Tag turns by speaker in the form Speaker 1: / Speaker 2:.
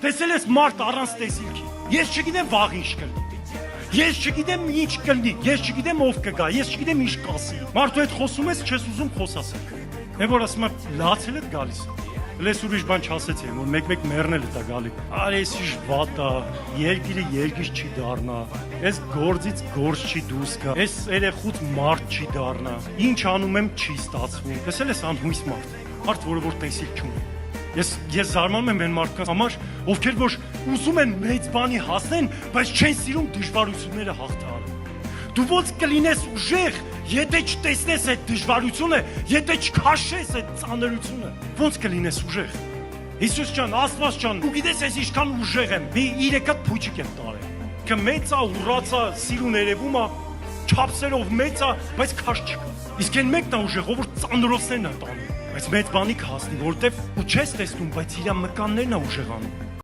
Speaker 1: տեսել ես մարդ առանց տեսիլքի։ Ես չգիտեմ վաղ ինչ կլինի։ Ես չգիտեմ ինչ կլինի, ես չգիտեմ ով կգա, ես չգիտեմ ինչ կասի։ Մարդու հետ խոսում ես, չես ուզում խոսասեք։ Է որ ասում եմ, լացել է գալիս։ Լես ուրիշ բան չասեցի, որ մեկ-մեկ մեռնել է դա գալի։ Արի էս ինչ վատ է, երկիրը երկիր չի դառնա։ Էս գործից գործ չի դուրս գա։ Էս երեխուց մարդ չի դառնա։ Ինչ անում եմ չի ստացվում։ Տեսել ես անհույս մարդ։ Մարդ, որը որ տեսիլ չունի։ Ես զարմանում եմ այն մարդկանց համար, ովքեր որ ուզում են մեծ բանի հասնեն, բայց չեն սիրում դժվարությունները հաղթահարել։ Դու ոնց կլինես ուժեղ, եթե չտեսնես այդ դժվարությունը, եթե չքաշես այդ ծանրությունը, ոնց կլինես ուժեղ։ Հիսուս ջան, Աստված ջան, դու գիտես ես ինչքան ուժեղ եմ։ Մի 3 հատ փուչիկ եմ տարել։ Կը մեծ է, ուրացա, սիրուն երևում է, չափսերով մեծ է, բայց քաշ չկա։ Իսկ այն մեկն է ուժեղ, ով որ ծանրոցներն է տանում։ Բայց մեծ բանի կհասնի, որտեվ ու չես տեսնում, բայց իր մկաններն է ուժեղանում։